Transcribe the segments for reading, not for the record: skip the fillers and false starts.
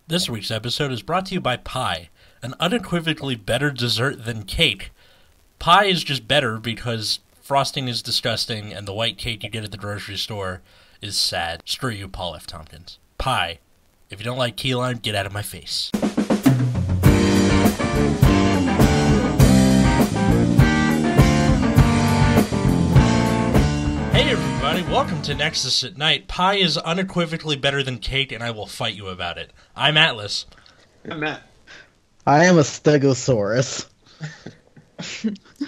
This week's episode is brought to you by pie, an unequivocally better dessert than cake. Pie is just better because frosting is disgusting and the white cake you get at the grocery store is sad. Screw you, Paul F. Tompkins. Pie. If you don't like key lime, get out of my face. Hey everybody, welcome to Nexus at Night. Pie is unequivocally better than cake, and I will fight you about it. I'm Atlas. I'm Matt. I am a Stegosaurus.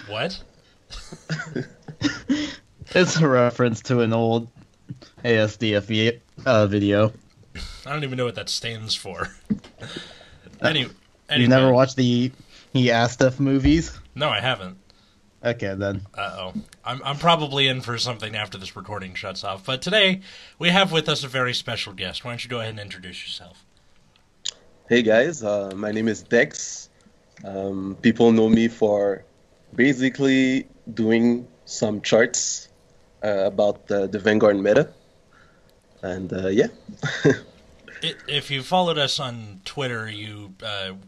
What? It's a reference to an old ASDF video. I don't even know what that stands for. Anyway. You never watched the ASDF movies? No, I haven't. Okay, then. Uh-oh. I'm probably in for something after this recording shuts off. But today, we have with us a very special guest. Why don't you go ahead and introduce yourself? Hey guys, my name is Dex. People know me for basically doing some charts about the Vanguard meta. And yeah. If you followed us on Twitter,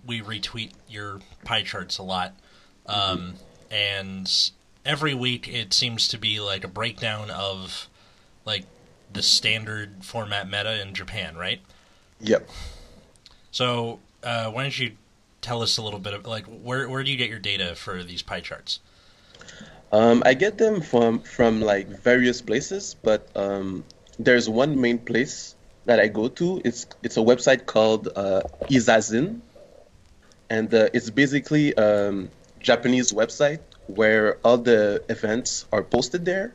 we retweet your pie charts a lot. And every week it seems to be like a breakdown of like the standard format meta in Japan, right? Yep. So why don't you tell us a little bit of like where do you get your data for these pie charts? I get them from like various places, but there's one main place that I go to. It's a website called Izazin, and it's basically Japanese website where all the events are posted there,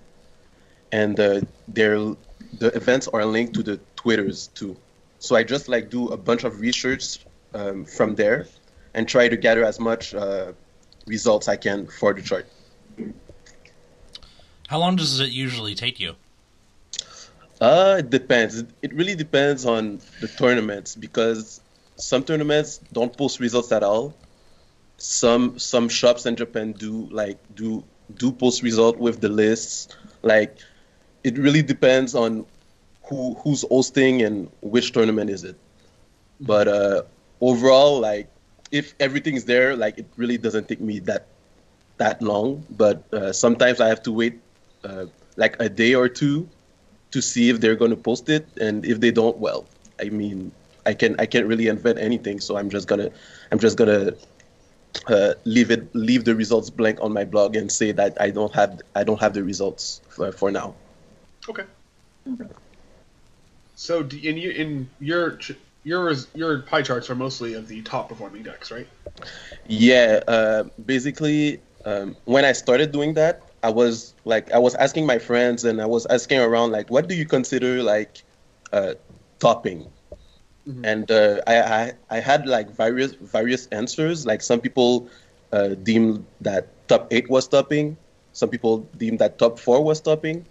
and the events are linked to the Twitters too. So I just like do a bunch of research from there and try to gather as much results I can for the chart. How long does it usually take you? It depends. It really depends on the tournaments, because some tournaments don't post results at all. Some shops in Japan do post result with the lists. Like, it really depends on who's hosting and which tournament is it. But overall, like, if everything is there, like, it really doesn't take me that long. But sometimes I have to wait like a day or two to see if they're going to post it, and if they don't, well, I mean, I can't really invent anything, so I'm just gonna leave the results blank on my blog and say that I don't have the results for now. Okay. So, in your pie charts are mostly of the top performing decks, right? Yeah. Basically, when I started doing that, I was asking my friends, and I was asking around, like, what do you consider like topping? Mm-hmm. And I had like various answers. Like, some people deemed that top 8 was topping. Some people deemed that top 4 was topping.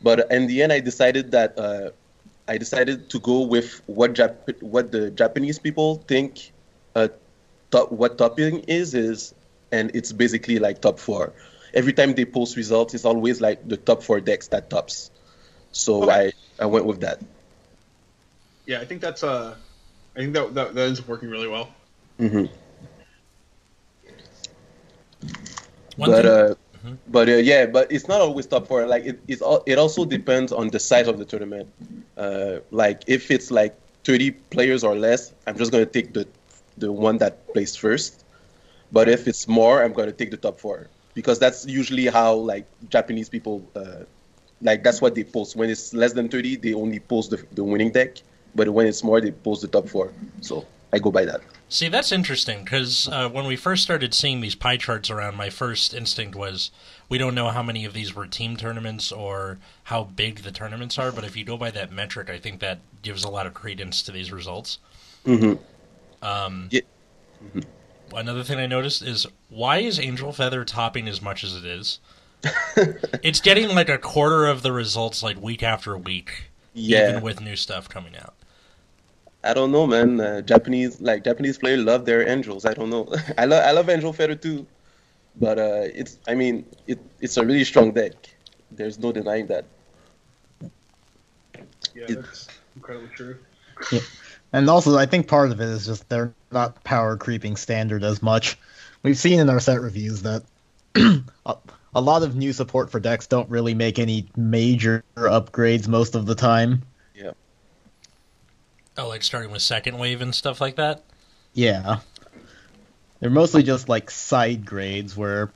But in the end, I decided to go with what the Japanese people think what topping is, and it's basically like top 4. Every time they post results, it's always like the top 4 decks that tops. So okay. I went with that. Yeah, I think that ends up working really well. Mm-hmm. But it's not always top 4. Like, it also depends on the size of the tournament. Like, if it's like 30 players or less, I'm just gonna take the one that placed first. But if it's more, I'm gonna take the top 4, because that's usually how like Japanese people like, that's what they post. When it's less than 30, they only post the winning deck. But when it's more, they post the top 4. So I go by that. See, that's interesting, because when we first started seeing these pie charts around, my first instinct was, we don't know how many of these were team tournaments or how big the tournaments are, but if you go by that metric, I think that gives a lot of credence to these results. Mm-hmm. Yeah. Mm-hmm. Another thing I noticed is, why is Angel Feather topping as much as it is? It's getting like a quarter of the results like week after week, even with new stuff coming out. I don't know, man. Japanese players love their angels. I don't know. I love Angel Feather too, but it's a really strong deck. There's no denying that. Yeah, that's incredibly true. Yeah. And also, I think part of it is just they're not power creeping standard as much. We've seen in our set reviews that a, a lot of new support for decks don't really make any major upgrades most of the time. Yeah. Oh, like starting with second wave and stuff like that? Yeah. They're mostly just like side grades where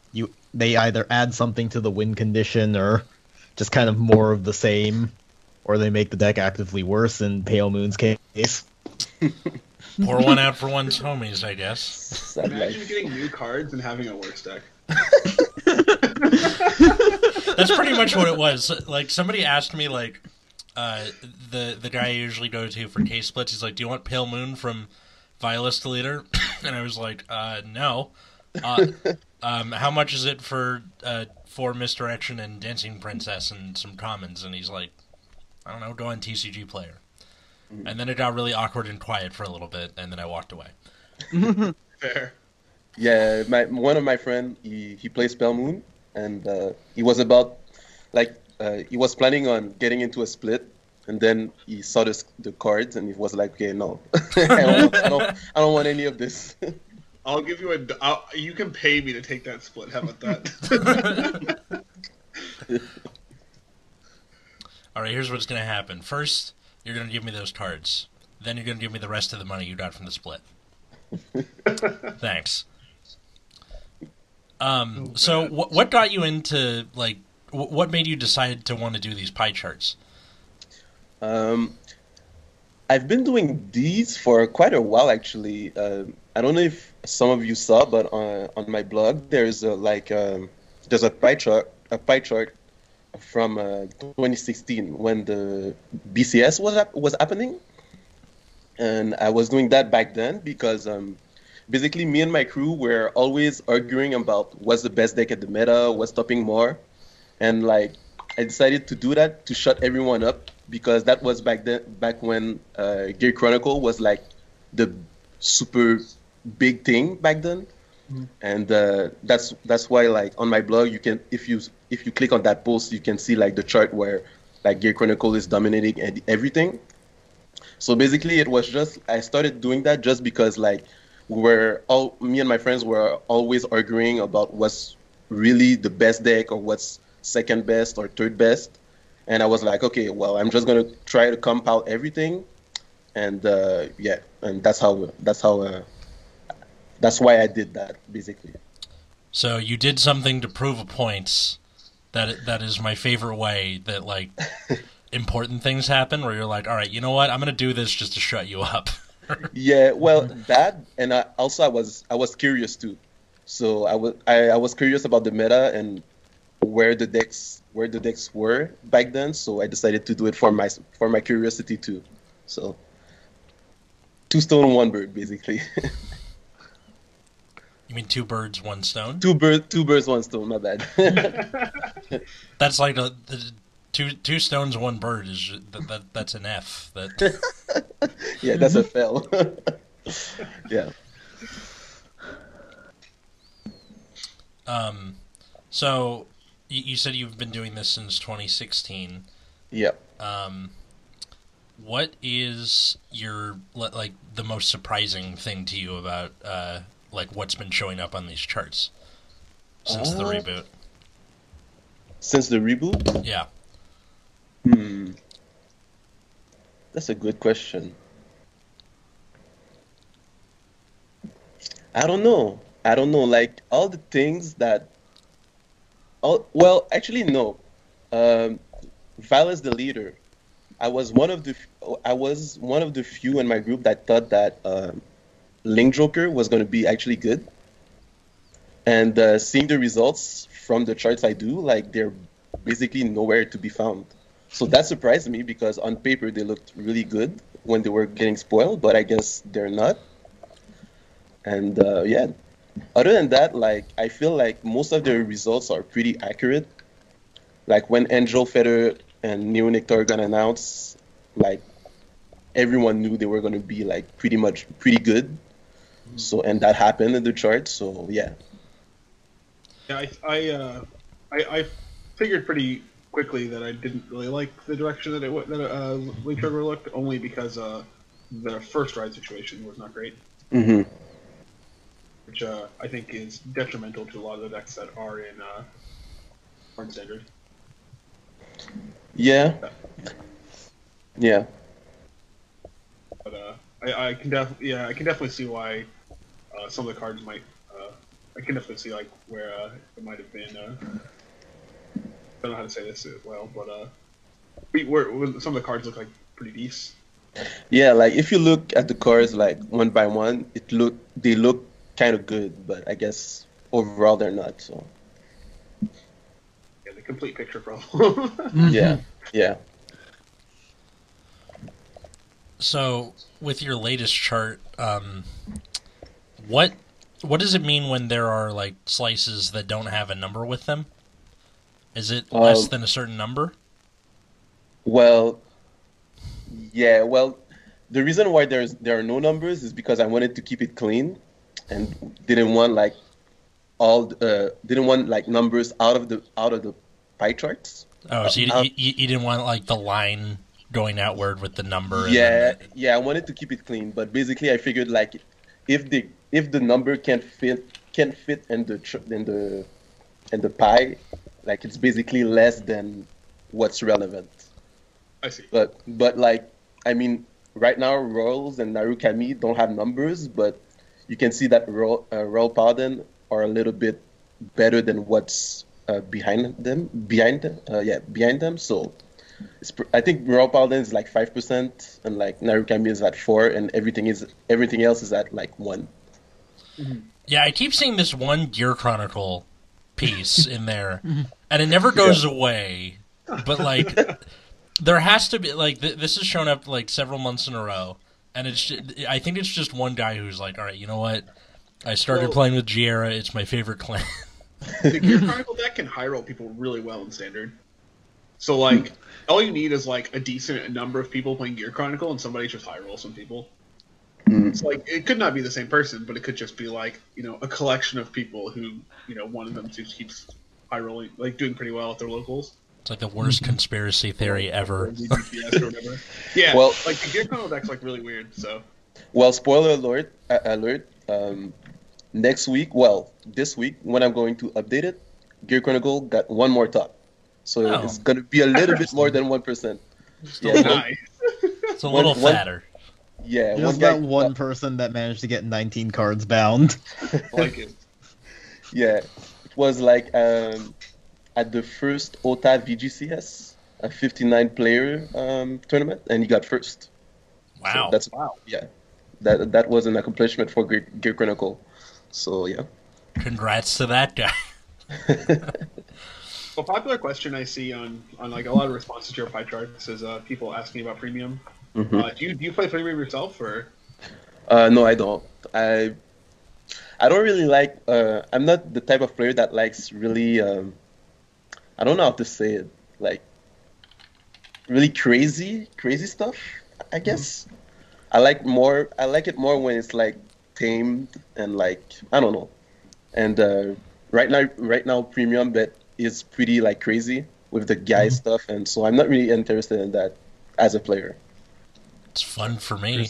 they either add something to the win condition or just kind of more of the same, or they make the deck actively worse in Pale Moon's case. Pour one out for one's homies, I guess. Sad Imagine life. getting new cards and having a worse deck. That's pretty much what it was. Like, somebody asked me, like, the guy I usually go to for case splits, he's like, do you want Pale Moon from Violus Deleter? And I was like, no. How much is it for Misdirection and Dancing Princess and some commons? And he's like, I don't know, go on TCG Player. And then it got really awkward and quiet for a little bit, and then I walked away. Fair. Yeah, one of my friend, he plays Spell Moon, and he was about he was planning on getting into a split, and then he saw the cards, and he was like, okay, no, I don't want any of this. I'll give you you can pay me to take that split. How about that? All right, here's what's going to happen. First, you're going to give me those cards. Then you're going to give me the rest of the money you got from the split. Thanks. So what got you into, like, what made you decide to want to do these pie charts? I've been doing these for quite a while, actually. I don't know if some of you saw, but on my blog, there's a pie chart from 2016 when the BCS was happening, and I was doing that back then because basically me and my crew were always arguing about what's the best deck at the meta, what's topping more, and like I decided to do that to shut everyone up because that was back when Gear Chronicle was like the super big thing back then. And that's why, like, on my blog, you can, if you click on that post, you can see like the chart where like Gear Chronicle is dominating and everything. So basically, it was just I started doing that just because like me and my friends were always arguing about what's really the best deck or what's second best or third best, and I was like, okay, well, I'm just gonna try to compile everything, and and that's why I did that, basically. So you did something to prove a point. That is my favorite way that, like, important things happen, where you're like, all right, you know what? I'm going to do this just to shut you up. Yeah, well, that, and I was curious too. So I was curious about the meta and where the decks were back then. So I decided to do it for my curiosity too. So 2 stone, 1 bird, basically. You mean 2 birds, 1 stone? Two birds, 1 stone. My bad. That's like two stones, 1 bird is that's an F. Yeah, that's a fail. Yeah. So you said you've been doing this since 2016. Yep. What is your, like, the most surprising thing to you about like what's been showing up on these charts since the reboot? Since the reboot? Yeah. That's a good question. I don't know. Like all the things that. Well, actually, no. Violence the leader. I was one of the few in my group that thought that Link Joker was going to be actually good. And seeing the results from the charts I do, like, they're basically nowhere to be found. So that surprised me because on paper they looked really good when they were getting spoiled, but I guess they're not. And yeah, other than that, like, I feel like most of their results are pretty accurate. Like when Angel Feather and Neo Nectar got announced, like, everyone knew they were going to be like pretty good. So, and that happened in the chart. So yeah. Yeah, I figured pretty quickly that I didn't really like the direction that Link Trigger looked, only because the first ride situation was not great, Mm-hmm. which I think is detrimental to a lot of the decks that are in standard. Yeah. Yeah. But I can definitely see why some of the cards might. I can definitely see like where it might have been. I don't know how to say this well, but where some of the cards look like pretty decent. Yeah, like if you look at the cars like one by one, they look kind of good, but I guess overall they're not. So Yeah, the complete picture problem. yeah, yeah. So, with your latest chart, what does it mean when there are like slices that don't have a number with them? Is it less than a certain number? Well, yeah. Well, the reason why there are no numbers is because I wanted to keep it clean, and didn't want like didn't want like numbers out of the pie charts. Oh, so you didn't want like the line going outward with the number. Yeah, And then yeah. I wanted to keep it clean, but basically I figured like if the number can't fit in the pie, like it's basically less than what's relevant. I see. But like I mean, right now Royals and Narukami don't have numbers, but you can see that Royal Paladin are a little bit better than what's behind them. Behind them. So I think Royal Paladin is like 5%, and like Narukami is at 4, and everything else is at like 1. yeah, I keep seeing this one Gear Chronicle piece in there, and it never goes away. But like, there has to be like this has shown up like several months in a row, and I think it's just one guy who's like, all right, you know what? I started playing with Giera. It's my favorite clan. The Gear Chronicle deck can high roll people really well in standard. So like, all you need is like a decent number of people playing Gear Chronicle, and somebody just high roll some people. It's like it could not be the same person, but it could just be like a collection of people who one of them just keeps high rolling, like doing pretty well at their locals. It's like the worst conspiracy theory ever. Or DPS or whatever. Yeah, Well, like the Gear Chronicle deck's like really weird. So well, spoiler alert. Next week, this week when I'm going to update it, Gear Chronicle got one more top, so it's gonna be a little bit more than 1%. Still nice. It's a little fatter. Yeah, Just that one person that managed to get 19 cards bound. I like it. Yeah, it was like at the first OTA VGCS, a 59-player tournament, and he got first. Wow. So yeah, that was an accomplishment for Gear Chronicle. So yeah. Congrats to that guy. A popular question I see on like a lot of responses to your pie charts is people asking about premium. Mm-hmm. Do you play premium yourself or? No, I don't. I don't really like. I'm not the type of player that likes really. I don't know how to say it. Like really crazy stuff. I guess. I like it more when it's like tamed and like I don't know. And right now, premium bet is pretty like crazy with the guy stuff, and so I'm not really interested in that as a player. It's fun for me.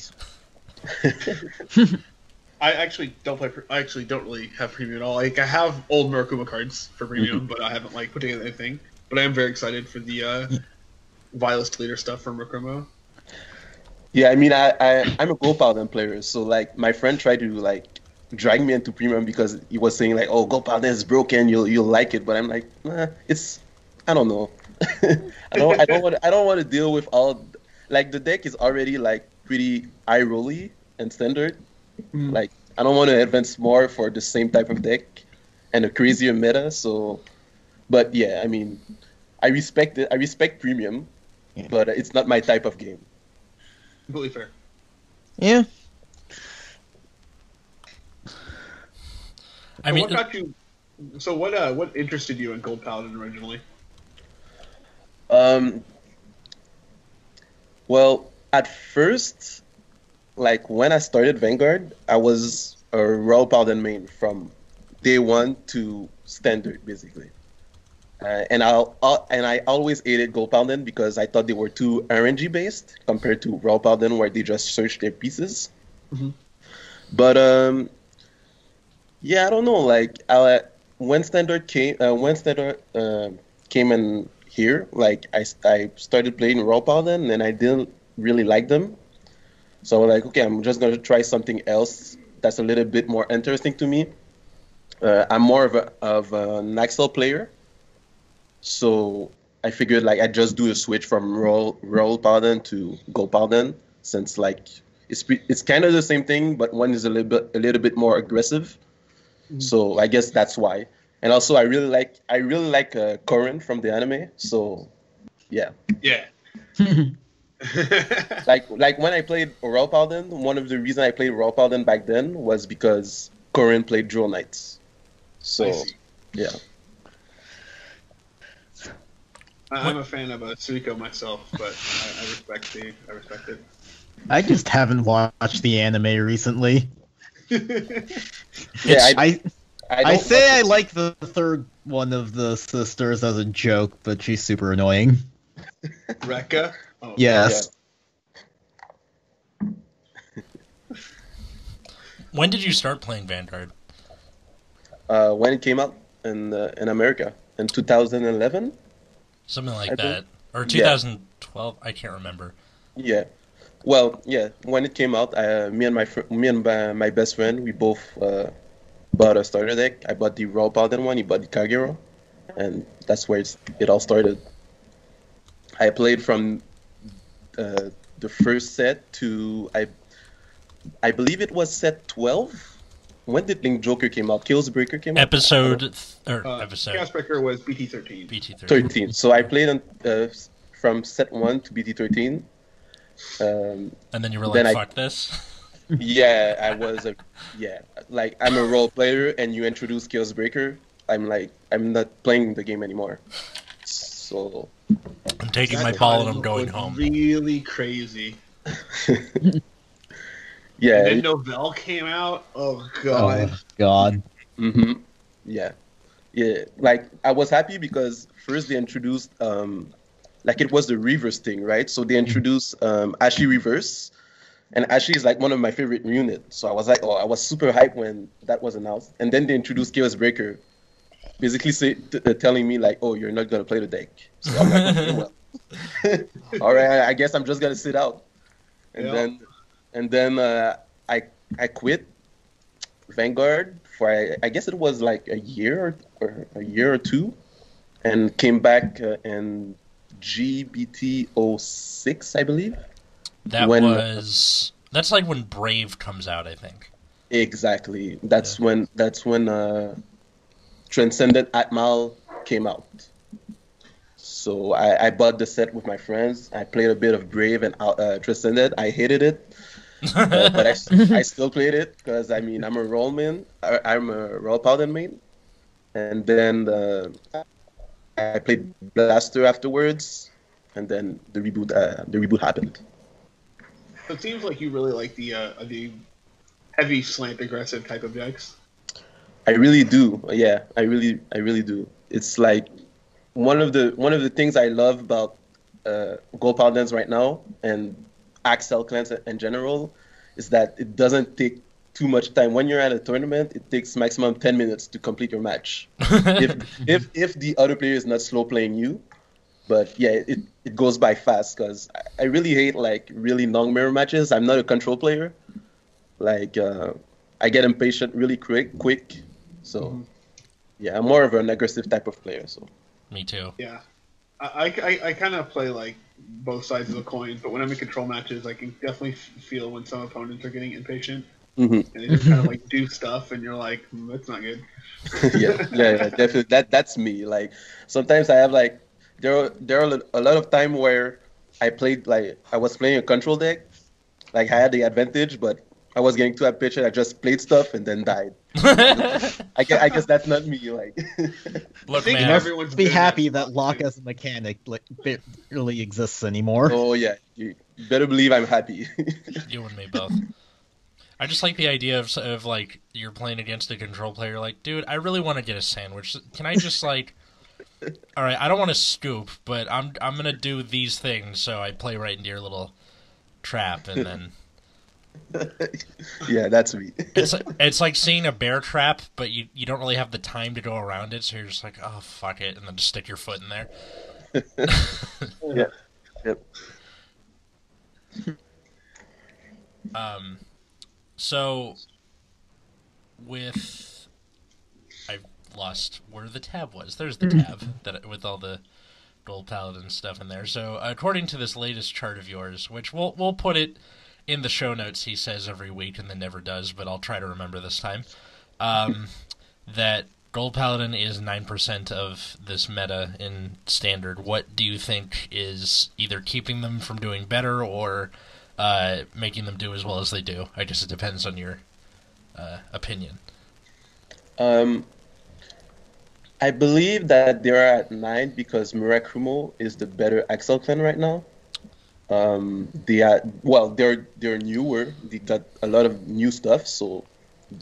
I actually don't play. I actually don't really have premium at all. Like I have old Murakuma cards for premium, but I haven't like put together anything. But I am very excited for the Vilest Leader stuff from Murakuma. Yeah, I mean, I'm a Gold Paladin player, so like my friend tried to like drag me into premium because he was saying like, "Oh, Gold Paladin is broken, you'll like it," but I'm like, it's I don't know. I don't want to deal with all. Like the deck is already like pretty eye rolly and standard. Like I don't want to advance more for the same type of deck and a crazier meta. So, but yeah, I mean, I respect it. I respect premium, but it's not my type of game. Completely fair. Yeah. I mean, what got you? So what interested you in Gold Paladin originally? Well, at first, like when I started Vanguard, I was a Royal Paladin main from day one to standard, basically. And I always hated Gold Paladin because I thought they were too RNG based compared to Raw Paladin where they just search their pieces. Mm-hmm. But yeah, I don't know. Like when Standard came in here, like I started playing Raw Paladin and I didn't really like them. So I was like, okay, I'm just gonna try something else that's a little bit more interesting to me. I'm more of a Nexus player. So I figured like I'd just do a switch from roll paladin to gold paladin since like it's kind of the same thing, but one is a little bit more aggressive. Mm-hmm. So I guess that's why. And also I really like Corin from the anime. So yeah. Yeah. like when I played Royal Paladin, one of the reasons I played Royal Paladin back then was because Corin played Jewel Knights. So yeah. I'm a fan of Suiko myself, but I respect it. I just haven't watched the anime recently. Yeah, I say I like the third one of the sisters as a joke, but she's super annoying. Rekka? Oh, yes. Yeah. When did you start playing Vanguard? When it came out in America in 2011. Something like that. Or 2012, I can't remember. Yeah. Well, yeah, when it came out, me and my best friend, we both bought a starter deck. I bought the Raw Paladin one, he bought the Kagero, and that's where it all started. I played from the first set to, I believe it was set 12. When did Link Joker came out? Chaos Breaker came out? Chaos Breaker was BT13. BT13. 13. So I played from set 1 to BT13. And then you were like, fuck this? Yeah, I was like I'm a role player and you introduce Chaos Breaker, I'm like, I'm not playing the game anymore. So I'm taking my ball and I'm going home. Really crazy. Yeah. And then Novell came out. Oh god. Oh god. Mm-hmm. Yeah. Yeah. Like I was happy because first they introduced like it was the reverse thing, right? So they introduced Ashley Reverse. And Ashley is like one of my favorite units. So I was like, I was super hyped when that was announced. And then they introduced Chaos Breaker, basically telling me like, oh, you're not gonna play the deck. So I'm like, okay, well, all right, I guess I'm just gonna sit out. And then I quit Vanguard for I guess it was like a year or two, and came back in GBT06, I believe. That's like when Brave comes out, I think. Exactly. That's when Transcendent Atmal came out. So I bought the set with my friends. I played a bit of Brave and Transcendent. I hated it, but I still played it because I mean I'm a roll main. I'm a roll paladin main, and then I played Blaster afterwards, and then the reboot happened. So it seems like you really like the heavy slant aggressive type of decks. I really do. Yeah, I really do. It's like one of the things I love about Gold Paladins right now and Axel clans in general is that it doesn't take too much time. When you're at a tournament, it takes maximum 10 minutes to complete your match. if the other player is not slow playing you. But yeah, it goes by fast because I really hate like really long mirror matches. I'm not a control player. Like I get impatient really quick. So yeah, I'm more of an aggressive type of player. So me too. Yeah, I kind of play like both sides of the coin. But when I'm in control matches, I can definitely feel when some opponents are getting impatient. Mm-hmm. And they just kind of like do stuff, and you're like, that's not good. yeah, definitely. That's me. Like sometimes I have like. There are a lot of time where I was playing a control deck, like I had the advantage, but I was getting too impatient. I just played stuff and then died. I guess that's not me. Like, look, man, everyone's be happy that lock as a mechanic barely exists anymore. Oh yeah, you better believe I'm happy. You and me both. I just like the idea of like you're playing against a control player. Like, dude, I really want to get a sandwich. Can I just like All right, I don't want to scoop, but I'm gonna do these things so I play right into your little trap, and then Yeah, that's me. it's like seeing a bear trap, but you don't really have the time to go around it, so you're just like, oh fuck it, and then just stick your foot in there. Yeah. Yep. So with I've lost where the tab was. There's the tab that with all the gold paladin stuff in there. So according to this latest chart of yours, which we'll put it in the show notes, he says every week and then never does, but I'll try to remember this time. That gold paladin is 9% of this meta in standard. What do you think is either keeping them from doing better or making them do as well as they do? I guess it depends on your opinion. I believe that they are at 9 because Miracumo is the better Axel clan right now. They're newer. They got a lot of new stuff, so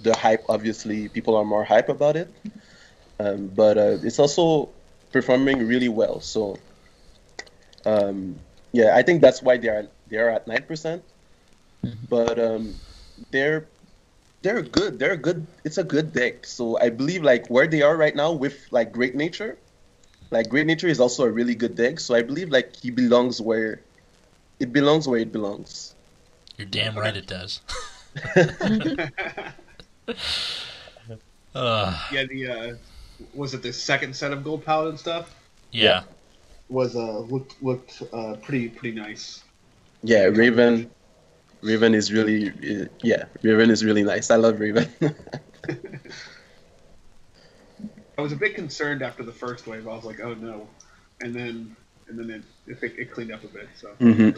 the hype, obviously, people are more hype about it. But it's also performing really well. So, yeah, I think that's why they are at 9%. But they're good. They're good. It's a good deck. So I believe like where they are right now with like Great Nature, like Great Nature is also a really good deck. So I believe like he belongs where it belongs. Where it belongs. You're damn right it does. Yeah, the was it the second set of gold paladin stuff? Yeah. Was looked pretty nice. Yeah, Raven is really Raven is really nice. I love Raven. I was a bit concerned after the first wave. I was like, oh no, and then it cleaned up a bit. So. And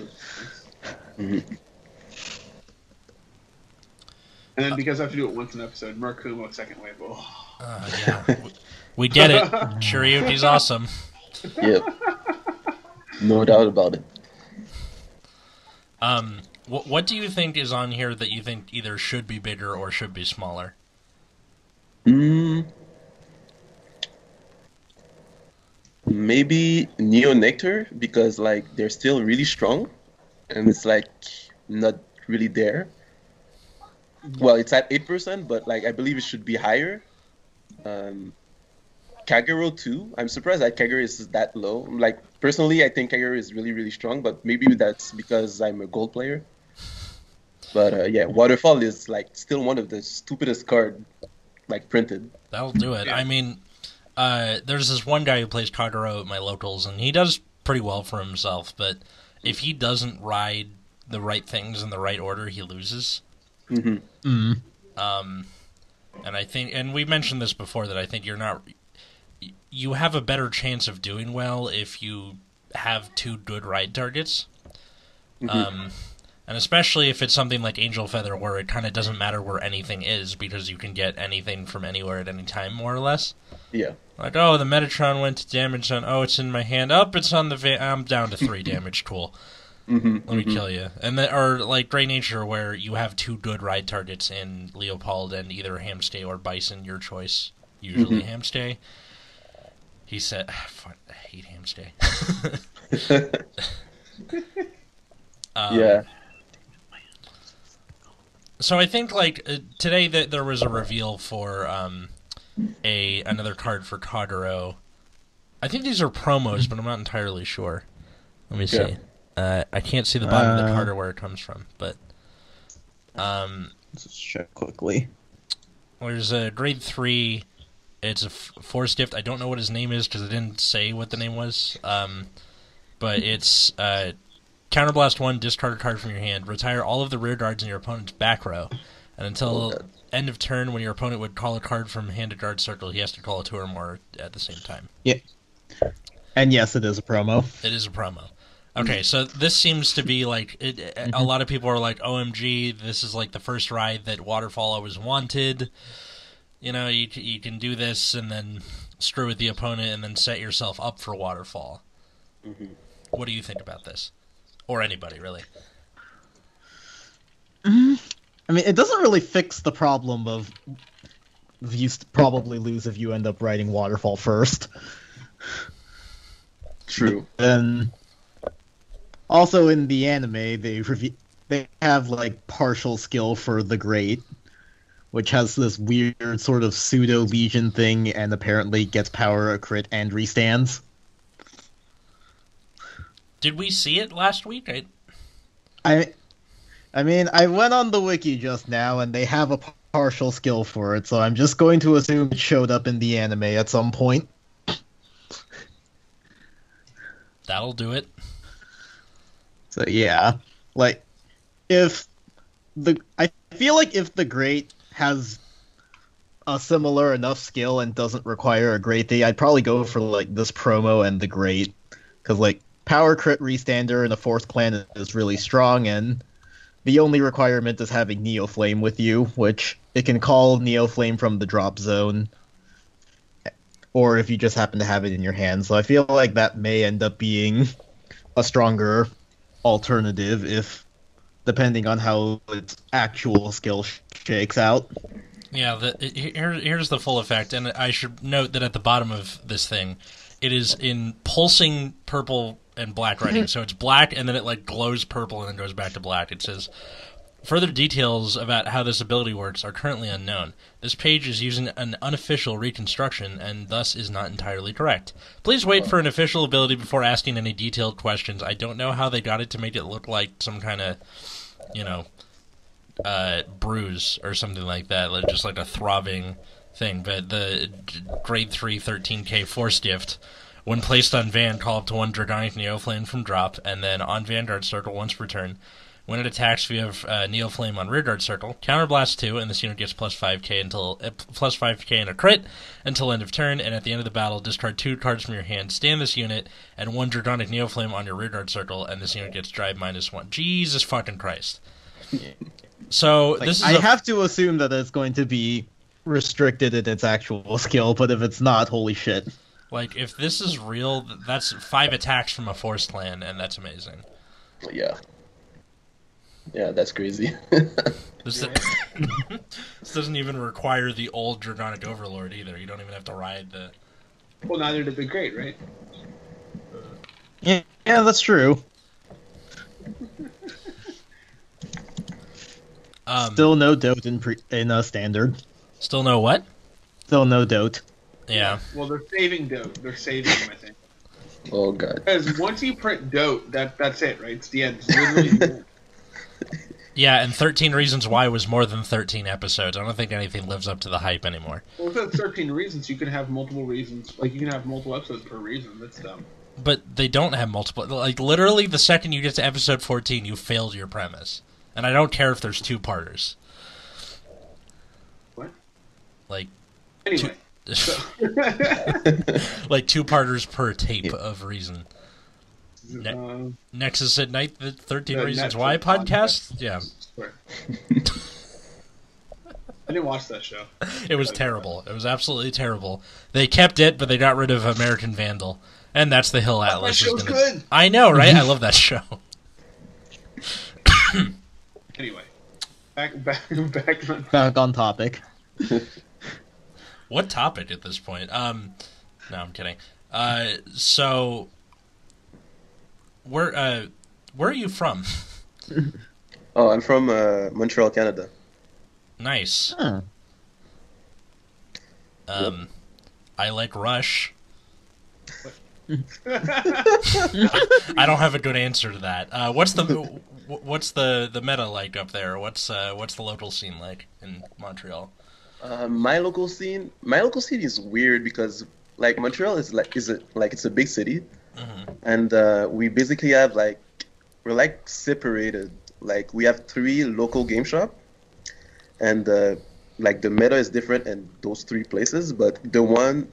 then because I have to do it once an episode, Murakumo second wave. Oh. Yeah, we get it. Shiryuki's awesome. Yep, no doubt about it. What do you think is on here that you think either should be bigger or should be smaller? Maybe Neo Nectar, because like they're still really strong, and it's like not really there. Well, it's at 8%, but like I believe it should be higher. Kagero too. I'm surprised that Kagero is that low. Like personally, I think Kagero is really really strong, but maybe that's because I'm a gold player. But yeah, Waterfall is like still one of the stupidest card like printed. That'll do it. I mean, there's this one guy who plays Kagero at my locals, and he does pretty well for himself. But if he doesn't ride the right things in the right order, he loses. And I think, and we mentioned this before, that I think you have a better chance of doing well if you have two good ride targets. And especially if it's something like Angel Feather, where it kind of doesn't matter where anything is, because you can get anything from anywhere at any time, more or less. Yeah. Like, oh, the Metatron went to damage on, oh, it's in my hand, it's on the I'm down to 3 damage, cool. Let me kill you. And then, or like Grey Nature, where you have two good ride targets in Leopold and either Hamstay or Bison, your choice. Usually Hamstay. He said, fuck, I hate Hamstay. Yeah. So I think like today that there was a reveal for another card for Kagero. I think these are promos, but I'm not entirely sure. Let me see. I can't see the bottom of the card or where it comes from, but let's just check quickly. There's a grade 3. It's a force gift. I don't know what his name is because I didn't say what the name was. But it's Counterblast 1, discard a card from your hand, retire all of the rear guards in your opponent's back row, and until end of turn, when your opponent would call a card from hand to guard circle, he has to call 2 or more at the same time. Yeah. And yes, it is a promo. It is a promo. Okay, so this seems to be like a lot of people are like, OMG, this is like the first ride that Waterfall always wanted. You know, you can do this and then screw with the opponent and then set yourself up for Waterfall. What do you think about this? Or anybody, really? I mean, it doesn't really fix the problem of you probably lose if you end up riding Waterfall first. True. And also in the anime, they have like partial skill for the Great, which has this weird sort of pseudo legion thing, and apparently gets power, a crit, and restands. Did we see it last week? I mean, I went on the wiki just now, and they have a partial skill for it, so I'm just going to assume it showed up in the anime at some point. That'll do it. So yeah, like I feel like if the Great has a similar enough skill and doesn't require a Great thing, I'd probably go for like this promo and the Great, because like power crit restander in a fourth clan is really strong, and the only requirement is having Neo Flame with you, which it can call Neo Flame from the drop zone, or if you just happen to have it in your hand. So I feel like that may end up being a stronger alternative, if depending on how its actual skill shakes out. Yeah, here's the full effect, and I should note that at the bottom of this thing, it is in pulsing purple and black writing. So it's black, and then it like glows purple, and then goes back to black. It says, further details about how this ability works are currently unknown. This page is using an unofficial reconstruction, and thus is not entirely correct. Please wait for an official ability before asking any detailed questions. I don't know how they got it to make it look like some kind of, bruise or something like that, like just like a throbbing thing. But the grade 3 13k force gift, when placed on Van, call up to one Dragonic Neoflame from drop, and then on Vanguard Circle once per turn. When it attacks, we have Neoflame on Rearguard Circle. Counterblast 2, and this unit gets plus 5k and a crit until end of turn, and at the end of the battle, discard 2 cards from your hand, stand this unit, and one Dragonic Neoflame on your Rearguard Circle, and this unit gets drive -1. Jesus fucking Christ. So, Like, this is I have to assume that it's going to be restricted in its actual skill, but if it's not, holy shit. like, if this is real, that's 5 attacks from a Force Clan, and that's amazing. Yeah. Yeah, that's crazy. This doesn't even require the old Dragonic Overlord either. You don't even have to ride the... Well, neither did the Great, right? Yeah, that's true. Still no dote in standard. Still no what? Still no dote. Yeah. Well, they're saving Dote. They're saving him, I think. Oh god. Because once you print Dote, that's it, right? It's the end. It's literally the end. Yeah, and 13 Reasons Why was more than 13 episodes. I don't think anything lives up to the hype anymore. Well, if it's 13 reasons, you can have multiple reasons. Like, you can have multiple episodes per reason. That's dumb. But they don't have multiple... Like, literally, the second you get to episode 14, you failed your premise. And I don't care if there's 2-parters. What? Like... Anyway. Like 2-parters per tape of reason. Nexus at Night, the 13 Reasons Netflix Why podcast? Yeah. I didn't watch that show. It was terrible. It was absolutely terrible. They kept it, but they got rid of American Vandal. And that's the Hill Atlas. That show's good! I know, right? I love that show. Anyway. Back on topic. What topic at this point? No, I'm kidding. So... Where are you from? Oh, I'm from Montreal, Canada. Nice. Huh. I like Rush. I don't have a good answer to that. What's the meta like up there? What's the local scene like in Montreal? My local scene is weird because like Montreal is it's a big city. Mm-hmm. And we basically have we're like separated. Like we have 3 local game shop, and like the meta is different in those 3 places. But the one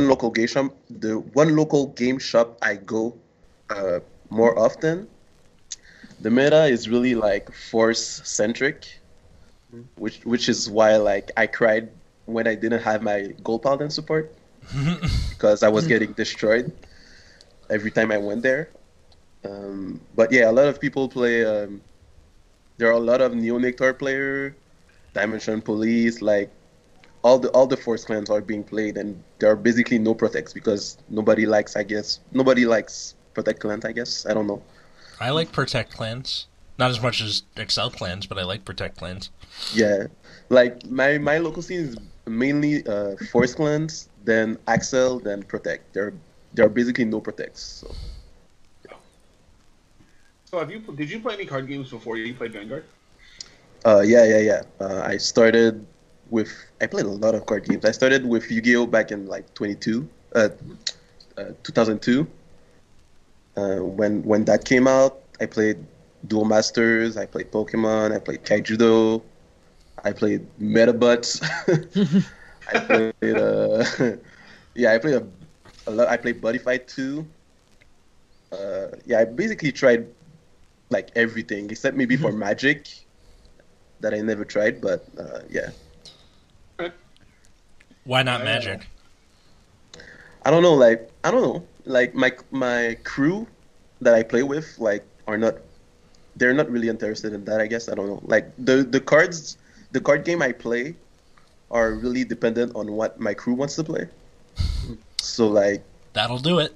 local game shop I go more often, the meta is really like force centric, which is why like I cried when I didn't have my gold paladin support because I was getting destroyed every time I went there. But yeah, a lot of people play. There are a lot of Neo-Nectar player, Dimension Police, like all the Force clans are being played, and there are basically no protects because nobody likes protect clans. I guess I don't know. I like Protect clans. Not as much as Excel clans, but I like Protect clans. Yeah, like my local scene is mainly Force clans, then Axel, then Protect. There are basically no protects. So. So did you play any card games before you played Vanguard? Yeah. I played a lot of card games. I started with Yu-Gi-Oh back in like 2002. When that came out, I played Duel Masters. I played Pokemon. I played Kaijudo. I played Metabots. I played I played a lot. I played Buddy Fight 2. I basically tried like everything except maybe for Magic that I never tried, but yeah. Why not Magic? I don't know. Like my crew that I play with they're not really interested in that. I guess I don't know. Like the card game I play are really dependent on what my crew wants to play. So like that'll do it.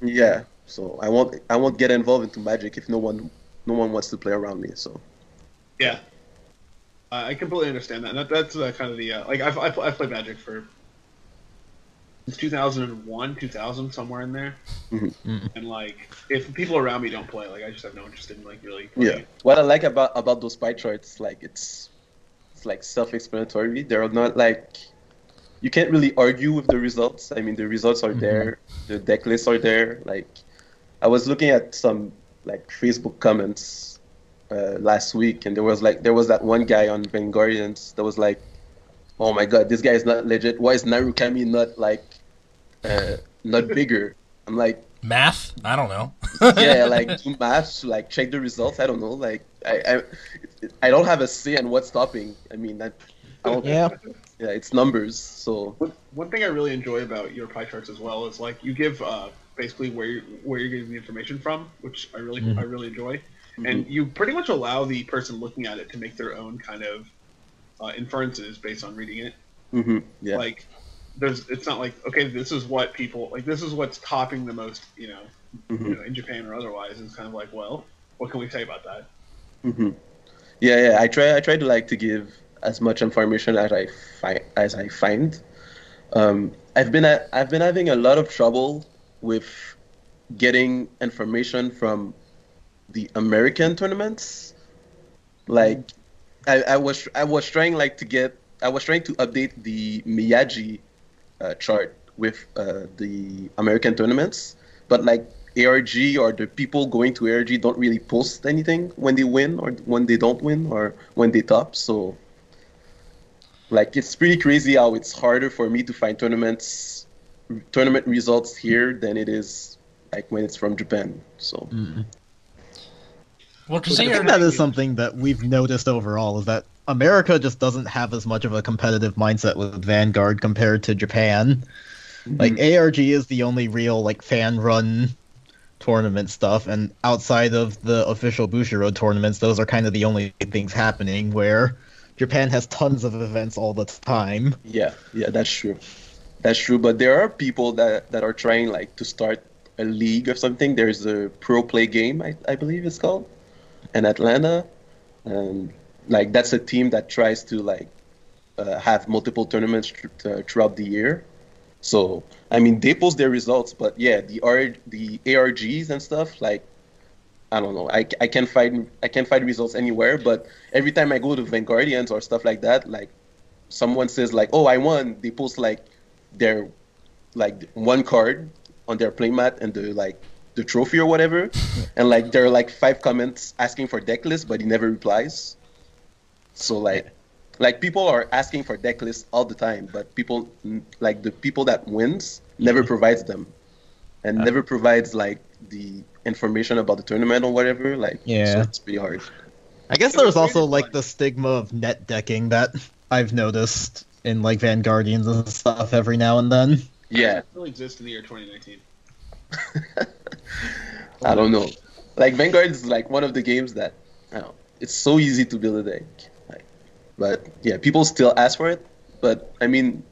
Yeah. So I won't get involved into Magic if no one wants to play around me. So. Yeah. I completely understand that. That's kind of the like I've played Magic for 2001, 2000, somewhere in there. Mm-hmm. And like, if people around me don't play, like I just have no interest in like really playing. Yeah. What I like about those pie charts, like it's like self-explanatory. They're not like you can't really argue with the results. I mean, the results are there. The deck lists are there. Like I was looking at some like Facebook comments last week, and there was that one guy on Vanguardians that was like, "Oh my God, this guy is not legit. Why is Narukami not bigger?" I'm like, math? I don't know. yeah, like do math, like check the results. I don't know. Like I don't have a say in what's stopping. I mean, I don't. Yeah. Yeah, it's numbers. So one thing I really enjoy about your pie charts as well is like you give basically where you're getting the information from, which I really enjoy. And you pretty much allow the person looking at it to make their own kind of inferences based on reading it. Mm-hmm. Yeah. Like, it's not like, okay, this is what people like. This is what's topping the most, in Japan or otherwise. It's kind of like, well, what can we say about that? Mm-hmm. Yeah. I try to like to give as much information as I find. I've been having a lot of trouble with getting information from the American tournaments. Like I was trying to update the Miyagi chart with the American tournaments, but like ARG or the people going to ARG don't really post anything when they win or when they don't win or when they top. So like it's pretty crazy how it's harder for me to find tournament results here than it is like when it's from Japan. So. Well, I think that is something that we've noticed overall, is that America just doesn't have as much of a competitive mindset with Vanguard compared to Japan. Like, ARG is the only real, like, fan-run tournament stuff, and outside of the official Bushiroad tournaments, those are kind of the only things happening, where Japan has tons of events all the time. Yeah, that's true. That's true, but there are people that are trying, like, to start a league or something. There's a pro play game, I believe it's called, in Atlanta, and like that's a team that tries to like have multiple tournaments throughout the year. So I mean they post their results, but yeah, the ARGs and stuff, like I don't know, I can't find results anywhere. But every time I go to Vanguardians or stuff like that, like someone says like, oh, I won, they post like their like one card on their playmat and the trophy or whatever, and like there are like 5 comments asking for deck lists, but he never replies. So like people are asking for deck lists all the time, but people like the people that wins never provides them, and never provides like the information about the tournament or whatever. Like so it's pretty hard. I guess there's also like the stigma of net decking that I've noticed in like Vanguardians and stuff every now and then. Yeah, it still exists in the year 2019. I don't know. Like Vanguard is like one of the games that I don't know, it's so easy to build a deck. Like, but yeah, people still ask for it. But I mean,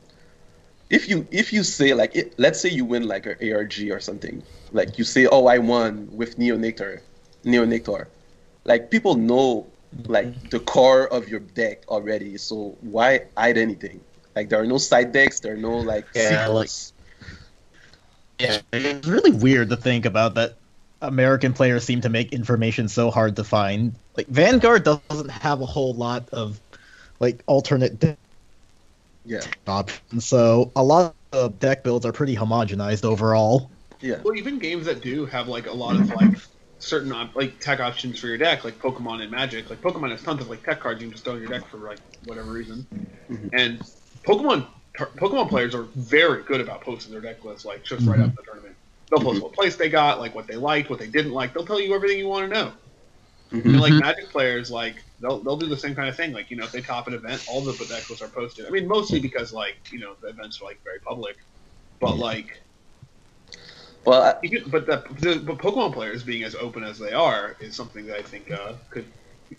if you say like, let's say you win like an ARG or something, like you say, oh, I won with Neonectar, like people know like the core of your deck already, so why hide anything? Like there are no side decks, there are no like secrets. Yeah, it's really weird to think about that. American players seem to make information so hard to find. Like Vanguard doesn't have a whole lot of like alternate options, so a lot of deck builds are pretty homogenized overall. Yeah. Well, even games that do have like a lot of like certain like tech options for your deck, like Pokemon and Magic. Like Pokemon has tons of like tech cards you can just throw in your deck for like whatever reason. And Pokemon players are very good about posting their deck lists like just right after the tournament. They'll post what place they got, like what they liked, what they didn't like. They'll tell you everything you want to know. And like Magic players, like they'll do the same kind of thing. Like if they top an event, all the deck lists are posted. I mean, mostly because like the events are like very public, but like. Well, but Pokemon players being as open as they are is something that I think could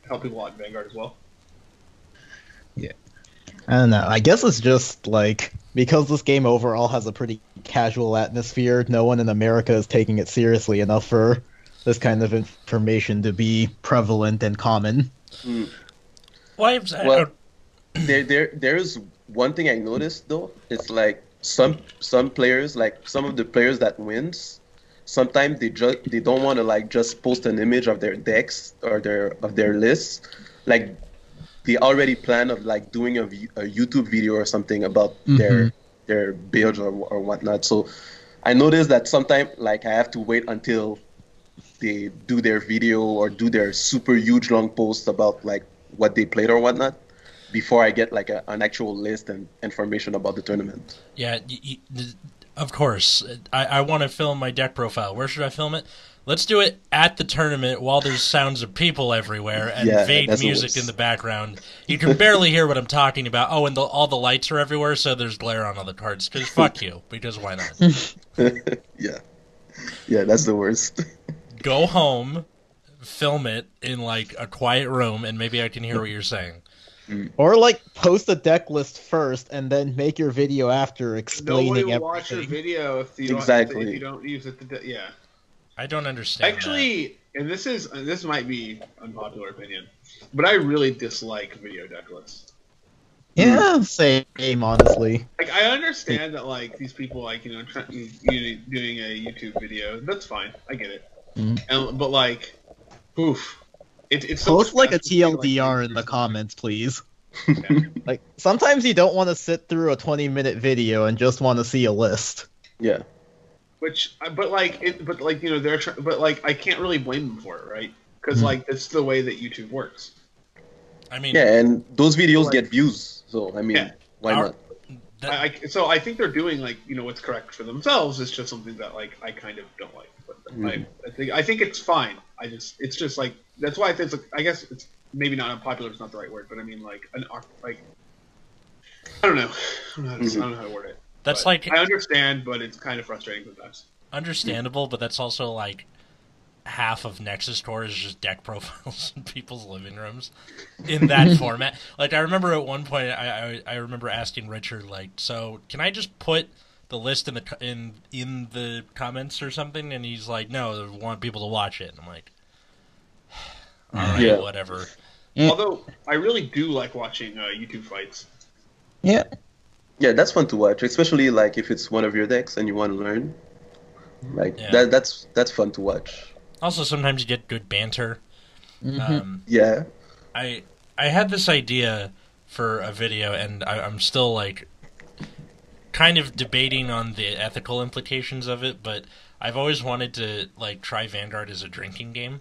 help people out in Vanguard as well. Yeah. I don't know. I guess it's just like because this game overall has a pretty casual atmosphere, no one in America is taking it seriously enough for this kind of information to be prevalent and common. Well, there's one thing I noticed though. It's like some players, like some of the players that wins, sometimes they don't want to like just post an image of their decks or their lists, like. They already plan of like doing a YouTube video or something about their builds or whatnot. So I noticed that sometimes like I have to wait until they do their video or do their super huge long post about like what they played or whatnot before I get like an actual list and information about the tournament. Yeah, of course. I want to film my deck profile. Where should I film it? Let's do it at the tournament while there's sounds of people everywhere and vague music in the background. You can barely hear what I'm talking about. Oh, and all the lights are everywhere, so there's glare on all the cards. Because fuck you. Because why not? Yeah, that's the worst. Go home, film it in like a quiet room, and maybe I can hear what you're saying. Or like post a deck list first and then make your video after explaining everything. Nobody will watch your video if you don't use it. Yeah. I don't understand. Actually, and this might be unpopular opinion, but I really dislike video deck lists. Yeah, same, honestly. Like I understand that like these people like doing a YouTube video, that's fine. I get it. But like, oof. It's so post like a TLDR in the comments, please. Yeah. Like sometimes you don't want to sit through a 20-minute video and just want to see a list. Yeah. But I can't really blame them for it, right? Because like that's the way that YouTube works. I mean, yeah, and those videos get views, so I mean, why not? So I think they're doing like what's correct for themselves. It's just something that like I kind of don't like. But I think it's fine. It's just like that's why I guess it's maybe not unpopular. It's not the right word, but I mean like I don't know. I don't know how to word it. That's but like I understand, but it's kind of frustrating sometimes. Understandable, but that's also like half of Nexus Core is just deck profiles in people's living rooms in that format. Like I remember at one point, I remember asking Richard, like, so can I just put the list in the comments or something? And he's like, no, I want people to watch it. And I'm like, all right, whatever. Although I really do like watching YouTube fights. Yeah. Yeah, that's fun to watch, especially like if it's one of your decks and you want to learn. Like that's fun to watch. Also, sometimes you get good banter. Yeah. I had this idea for a video, and I'm still like kind of debating on the ethical implications of it. But I've always wanted to like try Vanguard as a drinking game.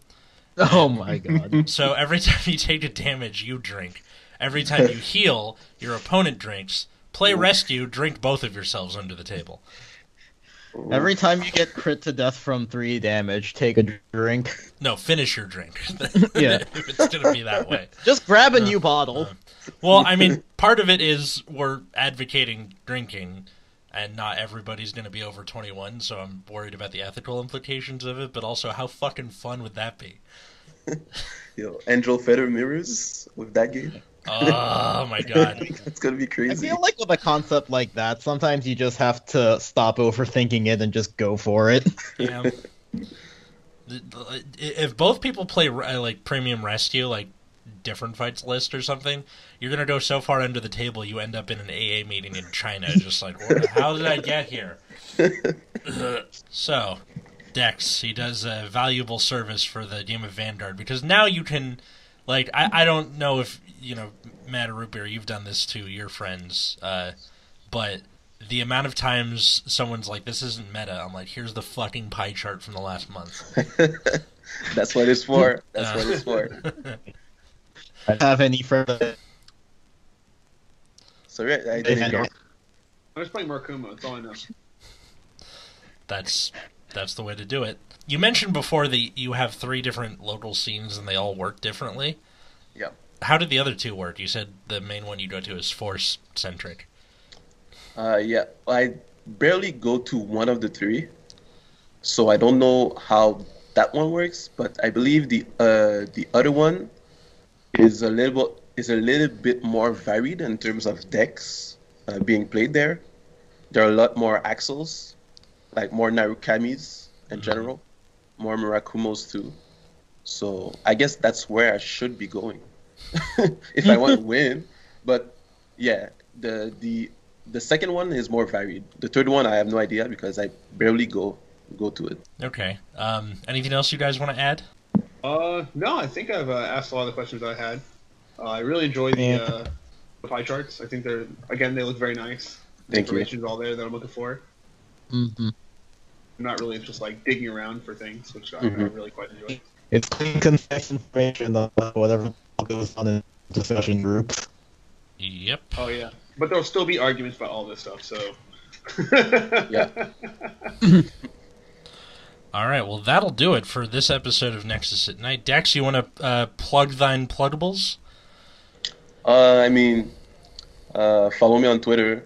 Oh my god! So every time you take a damage, you drink. Every time you heal, your opponent drinks. Play rescue, drink both of yourselves under the table. Every time you get crit to death from 3 damage, take a drink. No, finish your drink. Yeah. If it's going to be that way. Just grab a new bottle. Well, I mean, part of it is we're advocating drinking, and not everybody's going to be over 21, so I'm worried about the ethical implications of it, but also how fucking fun would that be? Angel Feather Mirrors with that game? Oh my I god. think that's gonna be I crazy. feel like with a concept like that, sometimes you just have to stop overthinking it and just go for it. Yeah. If both people play like Premium Rescue, like different fights list or something, you're gonna go so far under the table you end up in an AA meeting in China, just like, how did I get here? So, Dex, he does a valuable service for the game of Vanguard because now you can, like, I don't know if Matt or Root Beer, you've done this to your friends, but the amount of times someone's like, "This isn't meta," I'm like, "Here's the fucking pie chart from the last month." That's what it's for. That's what it's for. I don't have any further. Sorry, I didn't get it. I'm just playing Markuma. That's all I know. That's the way to do it. You mentioned before that you have 3 different local scenes and they all work differently. Yeah. How did the other 2 work? You said the main one you go to is Force centric. Yeah, I barely go to one of the 3, so I don't know how that one works. But I believe the other one is a little bit more varied in terms of decks being played there. There are a lot more Axles, like more Narukamis in general, more Murakumos too. So I guess that's where I should be going if I want to win. But yeah, the second one is more varied. The third one I have no idea because I barely go to it. Okay. Anything else you guys want to add? No, I think I've asked a lot of the questions I had. I really enjoy the pie charts. I think they look very nice. The Thank you. information's all there that I'm looking for. Mm-hmm. I'm not really just like digging around for things, which I really quite enjoy. It's clean, concise information about whatever goes on in discussion groups. Yep. Oh yeah, but there'll still be arguments about all this stuff. So Yeah. All right, well, that'll do it for this episode of Nexus at Night. Dex, you want to plug thine pluggables? I mean, follow me on Twitter,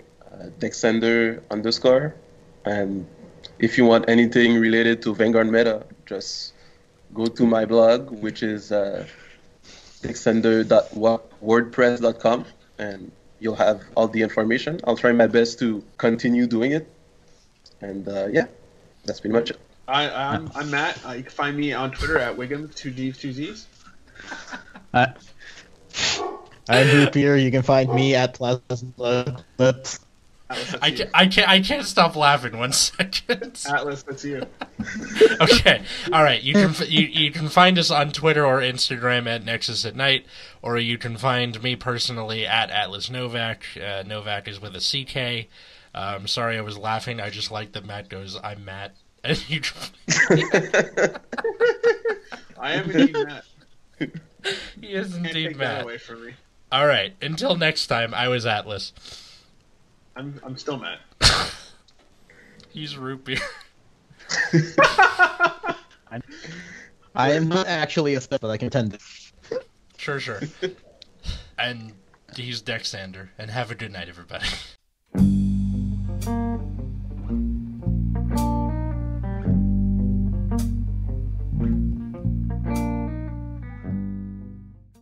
Dexander _, and if you want anything related to Vanguard meta, just go to my blog, which is dexander.wordpress.com, and you'll have all the information. I'll try my best to continue doing it, and yeah, that's pretty much it. I'm Matt. You can find me on Twitter at Wiggum 2Ds2Zs. I'm Root Beer. You can find me at Plasma Clips. Atlas, that's you. I can't stop laughing 1 second. Atlas, that's you. Okay, all right. You can find us on Twitter or Instagram at Nexus at Night, or you can find me personally at Atlas Novak. Novak is with a CK. I'm sorry, I was laughing. I just like that Matt goes, "I'm Matt," and you. I am indeed Matt. He is Can't indeed take that Matt. away from me. All right. Until next time, I was Atlas. I'm still Matt. He's Root Beer. I am not actually a step, but I can pretend. Sure. And he's Dexander. And have a good night, everybody.